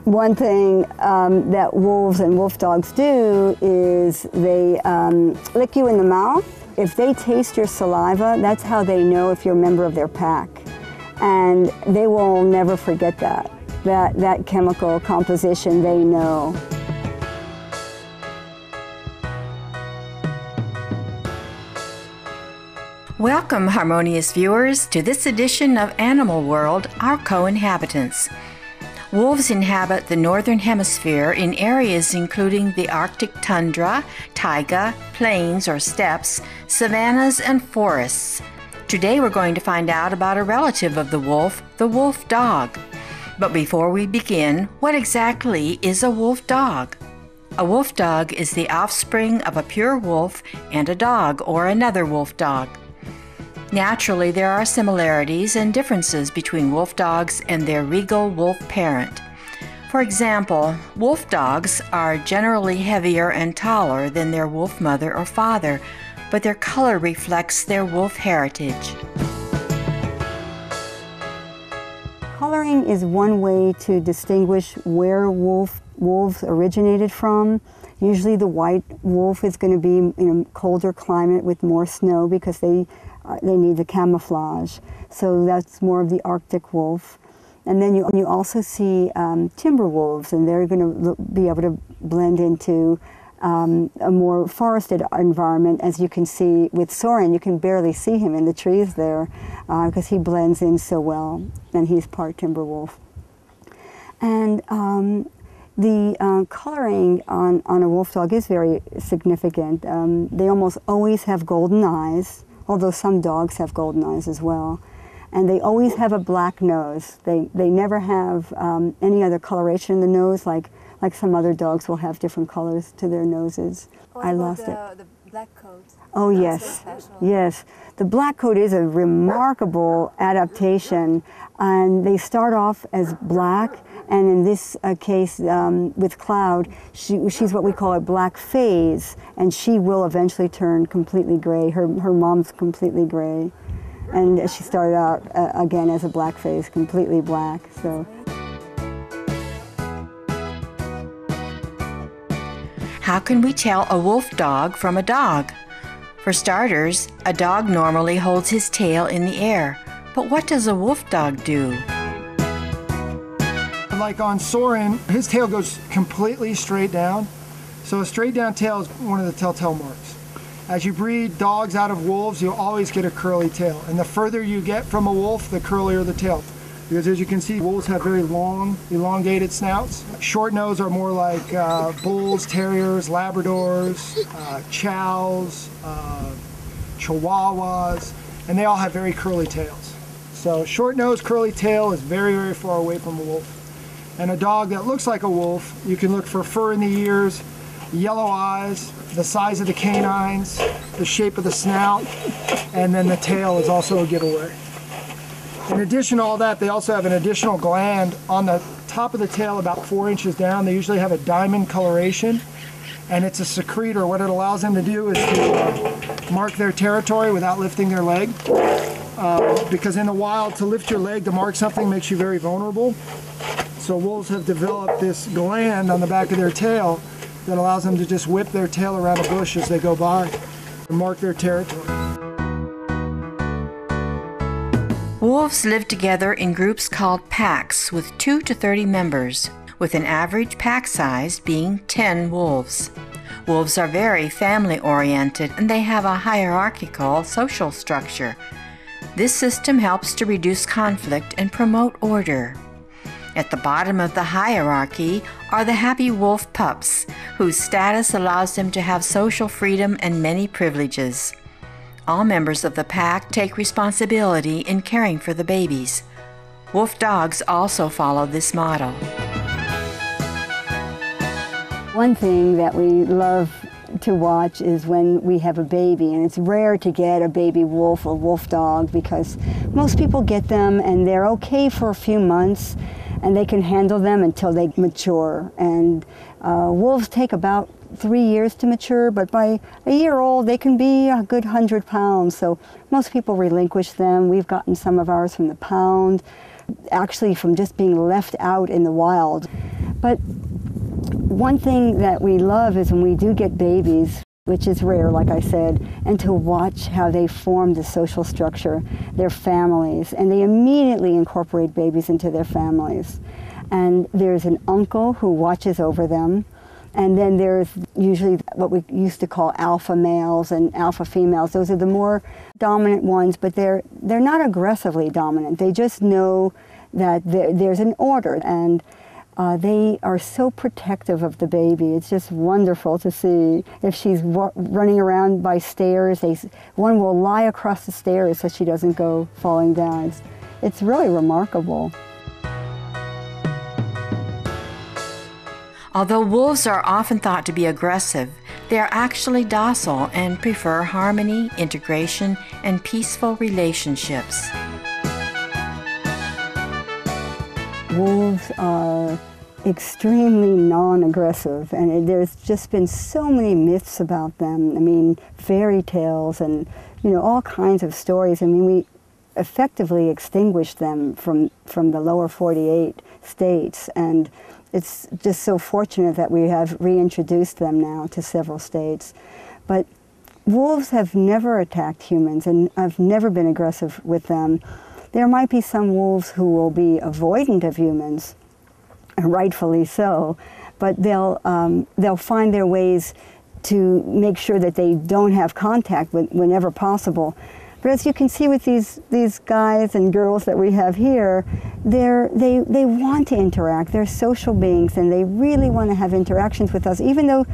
One thing that wolves and wolf dogs do is they lick you in the mouth. If they taste your saliva, that's how they know if you're a member of their pack. And they will never forget that. That chemical composition, they know. Welcome, harmonious viewers, to this edition of Animal World, Our Co-Inhabitants. Wolves inhabit the northern hemisphere in areas including the Arctic tundra, taiga, plains or steppes, savannas, and forests. Today we're going to find out about a relative of the wolf dog. But before we begin, what exactly is a wolf dog? A wolf dog is the offspring of a pure wolf and a dog or another wolf dog. Naturally, there are similarities and differences between wolf dogs and their regal wolf parent. For example, wolf dogs are generally heavier and taller than their wolf mother or father, but their color reflects their wolf heritage. Coloring is one way to distinguish where wolves originated from. Usually the white wolf is going to be in a colder climate with more snow because they need the camouflage. So that's more of the Arctic wolf. And then you also see timber wolves, and they're going to be able to blend into a more forested environment. As you can see with Soren, you can barely see him in the trees there because he blends in so well, and he's part timber wolf. And the coloring on a wolf dog is very significant. They almost always have golden eyes, although some dogs have golden eyes as well. And they always have a black nose. They never have any other coloration in the nose, like some other dogs will have different colors to their noses. I lost it. The black coat. Oh, yes. Yes. The black coat is a remarkable adaptation. And they start off as black. And in this case, with Cloud, she's what we call a black phase, and she will eventually turn completely gray. Her mom's completely gray, and she started out again as a black phase, completely black. So. How can we tell a wolf dog from a dog? For starters, a dog normally holds his tail in the air, but what does a wolf dog do? Like on Soren, his tail goes completely straight down. So a straight down tail is one of the telltale marks. As you breed dogs out of wolves, you'll always get a curly tail. And the further you get from a wolf, the curlier the tail. Because as you can see, wolves have very long, elongated snouts. Short nose are more like bulls, terriers, Labradors, chows, Chihuahuas, and they all have very curly tails. So short nose, curly tail is very, very far away from a wolf. And a dog that looks like a wolf, you can look for fur in the ears, yellow eyes, the size of the canines, the shape of the snout, and then the tail is also a giveaway. In addition to all that, they also have an additional gland on the top of the tail about 4 inches down. They usually have a diamond coloration, and it's a secretor. What it allows them to do is to mark their territory without lifting their leg. Because in the wild, to lift your leg to mark something makes you very vulnerable. So wolves have developed this gland on the back of their tail that allows them to just whip their tail around a bush as they go by and mark their territory. Wolves live together in groups called packs with 2 to 30 members, with an average pack size being 10 wolves. Wolves are very family-oriented, and they have a hierarchical social structure. This system helps to reduce conflict and promote order. At the bottom of the hierarchy are the happy wolf pups, whose status allows them to have social freedom and many privileges. All members of the pack take responsibility in caring for the babies. Wolf dogs also follow this model. One thing that we love to watch is when we have a baby, and it's rare to get a baby wolf or wolf dog because most people get them and they're okay for a few months, and they can handle them until they mature. And wolves take about 3 years to mature, but by a year old, they can be a good 100 pounds. So most people relinquish them. We've gotten some of ours from the pound, actually from just being left out in the wild. But one thing that we love is when we do get babies, which is rare, like I said, and to watch how they form the social structure, their families, and they immediately incorporate babies into their families. And there's an uncle who watches over them, and then there's usually what we used to call alpha males and alpha females. Those are the more dominant ones, but they're not aggressively dominant. They just know that there's an order, and they are so protective of the baby. It's just wonderful to see. If she's running around by stairs, one will lie across the stairs so she doesn't go falling down. It's really remarkable. Although wolves are often thought to be aggressive, they are actually docile and prefer harmony, integration, and peaceful relationships. Wolves are extremely non-aggressive, and there's just been so many myths about them. I mean, fairy tales and, all kinds of stories. I mean, we effectively extinguished them from the lower 48 states, and it's just so fortunate that we have reintroduced them now to several states. But wolves have never attacked humans, and I've never been aggressive with them. There might be some wolves who will be avoidant of humans, rightfully so, but they'll find their ways to make sure that they don't have contact whenever possible. But as you can see with these guys and girls that we have here, they want to interact. They're social beings, and they really want to have interactions with us, even though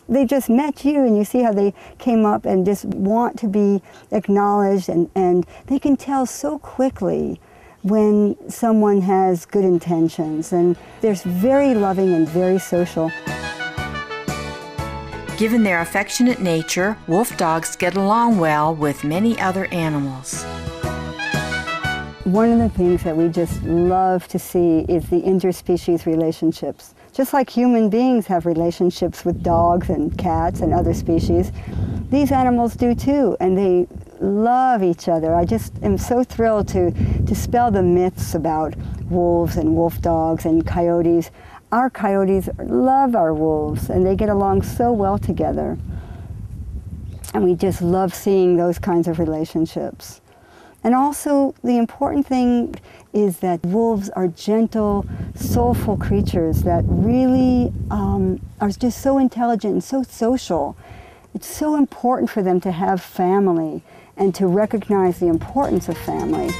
they just met you, and you see how they came up and just want to be acknowledged, and they can tell so quickly when someone has good intentions, and they're very loving and very social. Given their affectionate nature, wolf dogs get along well with many other animals. One of the things that we just love to see is the interspecies relationships. Just like human beings have relationships with dogs and cats and other species, these animals do too, and they love each other. I just am so thrilled to dispel the myths about wolves and wolf dogs and coyotes. Our coyotes love our wolves, and they get along so well together. And we just love seeing those kinds of relationships. And also, the important thing is that wolves are gentle, soulful creatures that really are just so intelligent and so social. It's so important for them to have family and to recognize the importance of family.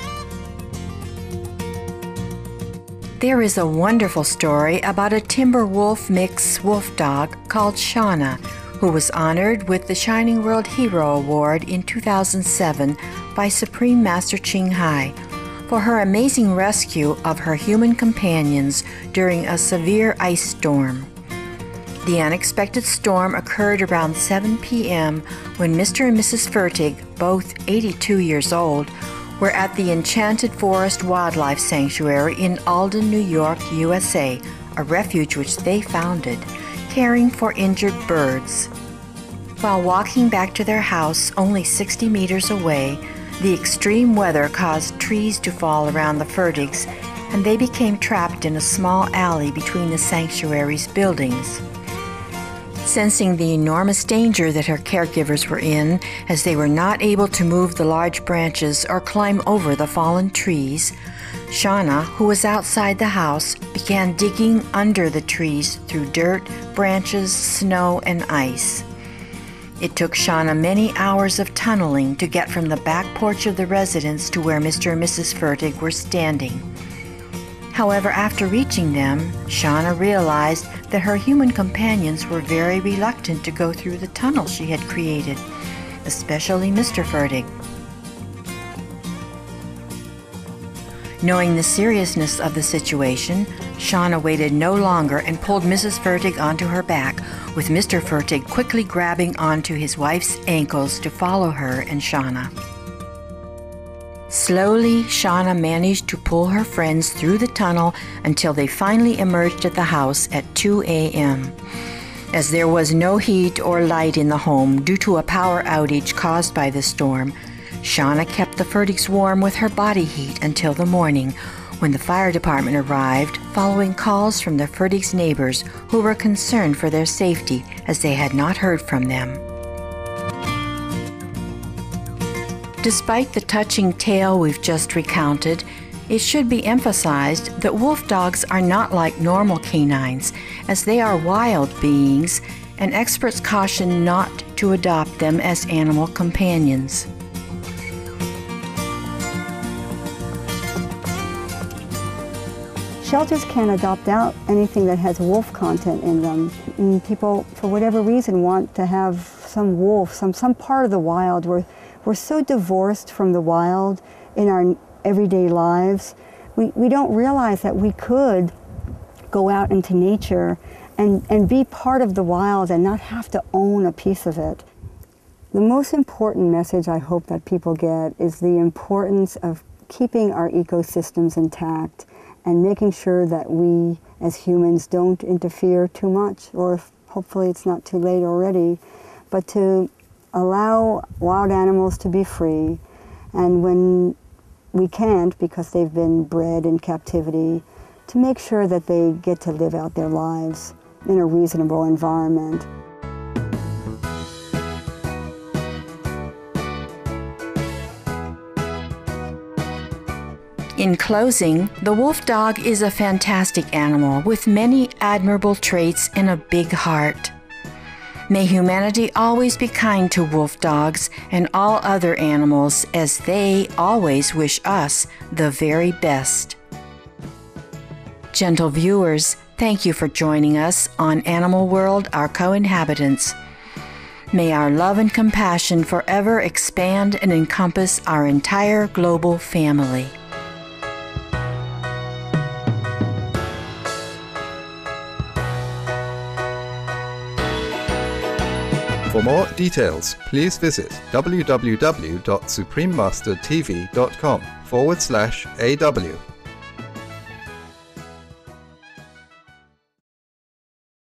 There is a wonderful story about a timber wolf mix wolf dog called Shauna, who was honored with the Shining World Hero Award in 2007 by Supreme Master Ching Hai for her amazing rescue of her human companions during a severe ice storm. The unexpected storm occurred around 7 p.m. when Mr. and Mrs. Fertig, both 82 years old, were at the Enchanted Forest Wildlife Sanctuary in Alden, New York, USA, a refuge which they founded, caring for injured birds. While walking back to their house only 60 meters away, the extreme weather caused trees to fall around the Fertigs, and they became trapped in a small alley between the sanctuary's buildings. Sensing the enormous danger that her caregivers were in, as they were not able to move the large branches or climb over the fallen trees, Shauna, who was outside the house, began digging under the trees through dirt, branches, snow, and ice. It took Shauna many hours of tunneling to get from the back porch of the residence to where Mr. and Mrs. Fertig were standing. However, after reaching them, Shauna realized that her human companions were very reluctant to go through the tunnel she had created, especially Mr. Fertig. Knowing the seriousness of the situation, Shauna waited no longer and pulled Mrs. Fertig onto her back, with Mr. Fertig quickly grabbing onto his wife's ankles to follow her and Shauna. Slowly, Shauna managed to pull her friends through the tunnel until they finally emerged at the house at 2 a.m. As there was no heat or light in the home due to a power outage caused by the storm, Shauna kept the Fertigs warm with her body heat until the morning, when the fire department arrived following calls from the Ferdigs' neighbors who were concerned for their safety as they had not heard from them. Despite the touching tale we've just recounted, it should be emphasized that wolf dogs are not like normal canines, as they are wild beings, and experts caution not to adopt them as animal companions. Shelters can't adopt out anything that has wolf content in them. And people, for whatever reason, want to have some wolf, some part of the wild. We're so divorced from the wild in our everyday lives. We don't realize that we could go out into nature and be part of the wild and not have to own a piece of it. The most important message I hope that people get is the importance of keeping our ecosystems intact and making sure that we as humans don't interfere too much, or hopefully it's not too late already, but to allow wild animals to be free, and when we can't because they've been bred in captivity, to make sure that they get to live out their lives in a reasonable environment. In closing, the wolf dog is a fantastic animal with many admirable traits and a big heart. May humanity always be kind to wolf dogs and all other animals, as they always wish us the very best. Gentle viewers, thank you for joining us on Animal World, Our Co-Inhabitants. May our love and compassion forever expand and encompass our entire global family. For more details, please visit www.suprememastertv.com/AW.